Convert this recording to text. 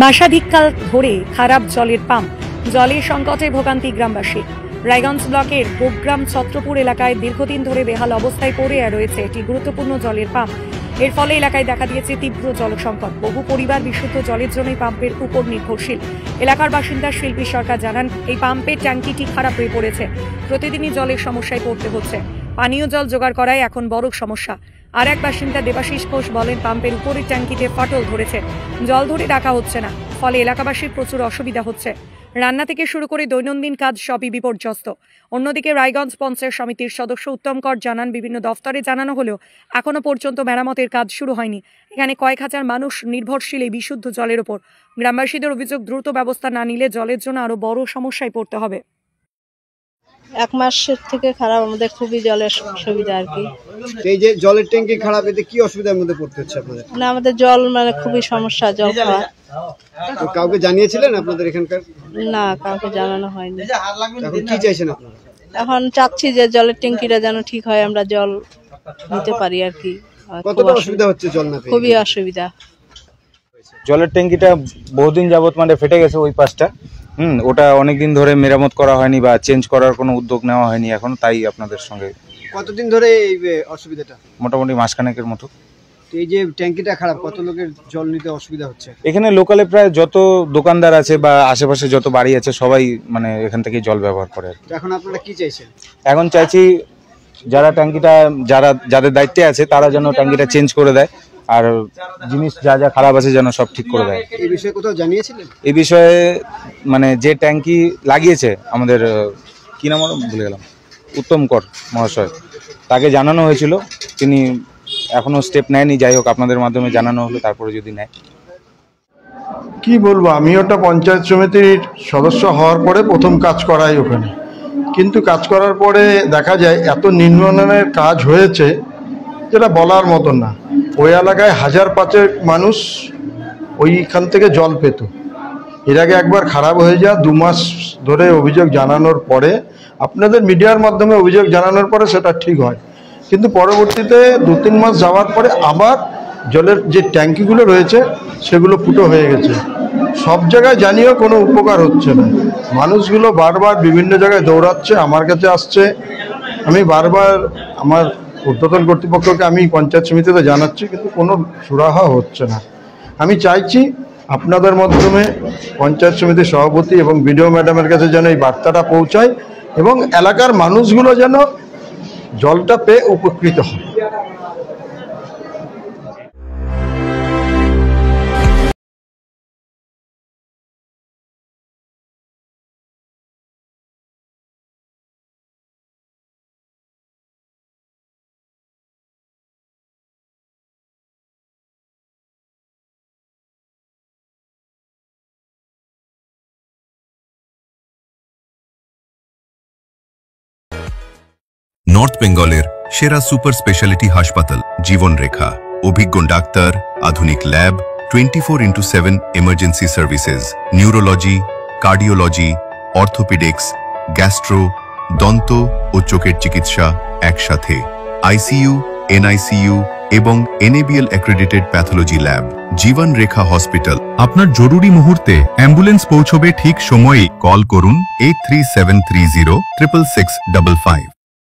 মাসাধিককাল ধরে খারাপ জলের পাম্প, জলের সংকটে ভোগান্তি গ্রামবাসী। রায়গঞ্জ ব্লকের বোগ্রাম ছত্রপুর এলাকায় দীর্ঘদিন ধরে বেহাল অবস্থায় পড়ে রয়েছে একটি গুরুত্বপূর্ণ জলের পাম্প। এর ফলে এলাকায় দেখা দিয়েছে তীব্র জল সংকট। বহু পরিবার বিশুদ্ধ জলের জন্যই পাম্পের উপর নির্ভরশীল। এলাকার বাসিন্দা শিল্পী সরকার জানান, এই পাম্পের ট্যাঙ্কিটি খারাপ হয়ে পড়েছে। প্রতিদিনই জলের সমস্যায় পড়তে হচ্ছে। পানীয় জল জোগাড় করাই এখন বড় সমস্যা। আর এক বাসিন্দা দেবাশিস ঘোষ বলেন, পাম্পের উপরের ট্যাঙ্কিতে ফাটল ধরেছে, জল ধরে রাখা হচ্ছে না, ফলে এলাকাবাসীর প্রচুর অসুবিধা হচ্ছে। রান্না থেকে শুরু করে দৈনন্দিন কাজ সবই বিপর্যস্ত। অন্যদিকে রায়গঞ্জ পঞ্চায়েত সমিতির সদস্য উত্তম কর জানান, বিভিন্ন দফতরে জানানো হলেও এখনো পর্যন্ত মেরামতের কাজ শুরু হয়নি। এখানে কয়েক হাজার মানুষ নির্ভরশীল এই বিশুদ্ধ জলের ওপর। গ্রামবাসীদের অভিযোগ, দ্রুত ব্যবস্থা না নিলে জলের জন্য আরো বড় সমস্যায় পড়তে হবে। এক মাসের থেকে খারাপ, আমাদের খুবই জলের অসুবিধা আর কি। এই যে জলের ট্যাঙ্কি খারাপ, এতে কি অসুবিধার মধ্যে পড়তে হচ্ছে আপনাদের? মানে আমাদের জল খুবই সমস্যা, জল খাওয়া। তো কাউকে জানিয়েছিলেন আপনাদের এখানকার? না, কাউকে জানানো হয়নি। এখন কি চাইছেন আপনারা? এখন চাচ্ছি যে জলের ট্যাঙ্কিটা যেন ঠিক হয়, আমরা জল নিতে পারি আর কি। কতটা অসুবিধা হচ্ছে জল না পেয়ে? খুবই অসুবিধা। জলের ট্যাঙ্কিটা বহুদিন যাবত ফেটে গেছে ওই পাশটা। ওটা অনেকদিন ধরে মেরামত করা হয়নি বা চেঞ্জ করার কোনো উদ্যোগ নেওয়া হয়নি এখন, তাই আপনাদের সঙ্গে। কতদিন ধরে এই অসুবিধাটা? মোটামুটি মাসখানেকের মতো। এই যে ট্যাঙ্কিটা খারাপ, কত লোকের জল নিতে অসুবিধা হচ্ছে? এখানে লোকালে প্রায় যত দোকানদার আছে বা আশেপাশে যত বাড়ি আছে সবাই এখান থেকে জল ব্যবহার করে। এখন আপনারা কি চাইছেন? এখন চাইছি যারা ট্যাঙ্কিটা যাদের দায়িত্বে আছে তারা যেন ট্যাঙ্কিটা চেঞ্জ করে দেয়, আর জিনিস যা যা খারাপ আছে যেন সব ঠিক করে দেয়। এই বিষয়ে কোথাও জানিয়েছিলেন? এই বিষয়ে যে ট্যাঙ্কি লাগিয়েছে আমাদের, কি নাম ভুলে গেলাম, উত্তম কর মহাশয়, তাকে জানানো হয়েছিল। তিনি এখনো স্টেপ নেয়নি। যাই হোক, আপনাদের মাধ্যমে জানানো হলো, তারপরে যদি নেয়। কি বলবো, আমি ওটা পঞ্চায়েত সমিতির সদস্য হওয়ার পরে প্রথম কাজ করাই ওখানে, কিন্তু কাজ করার পরে দেখা যায় এত নিম্নমানের কাজ হয়েছে যেটা বলার মতন না। ওই এলাকায় 1000-5 মানুষ ওইখান থেকে জল পেত। এর আগে একবার খারাপ হয়ে যায়, 2 মাস ধরে অভিযোগ জানানোর পরে, আপনাদের মিডিয়ার মাধ্যমে অভিযোগ জানানোর পরে সেটা ঠিক হয়, কিন্তু পরবর্তীতে 2-3 মাস যাওয়ার পরে আবার জলের যে ট্যাঙ্কিগুলো রয়েছে সেগুলো ফুটো হয়ে গেছে। সব জায়গায় জানিয়েও কোনো উপকার হচ্ছে না। মানুষগুলো বারবার বিভিন্ন জায়গায় দৌড়াচ্ছে, আমার কাছে আসছে। আমি বারবার আমার ঊর্ধ্বতন কর্তৃপক্ষকে আমি পঞ্চায়েত সমিতিতে জানাচ্ছি, কিন্তু কোনো সুরাহা হচ্ছে না। আমি চাইছি আপনাদের মাধ্যমে পঞ্চায়েত সমিতির সভাপতি এবং বিডিও ম্যাডামের কাছে যেন এই বার্তাটা পৌঁছায় এবং এলাকার মানুষগুলো যেন জলটা পেয়ে উপকৃত হয়। নর্থ বেঙ্গলের সেরা সুপার স্পেশালিটি হাসপাতাল জীবন রেখা, অভিজ্ঞ ডাক্তার, আধুনিক lab, 24/7 emergency services, neurology, cardiology, orthopaedics, gastro, দন্ত ও চোখের চিকিৎসা একসাথে, আইসিইউ, এনআইসিইউ এবং এনএবিএল অ্যাক্রেডিটেড প্যাথোলজি ল্যাব। জীবন রেখা হসপিটাল। আপনার জরুরি মুহূর্তে অ্যাম্বুলেন্স পৌঁছবে ঠিক সময়ে। কল করুন 83730 66655।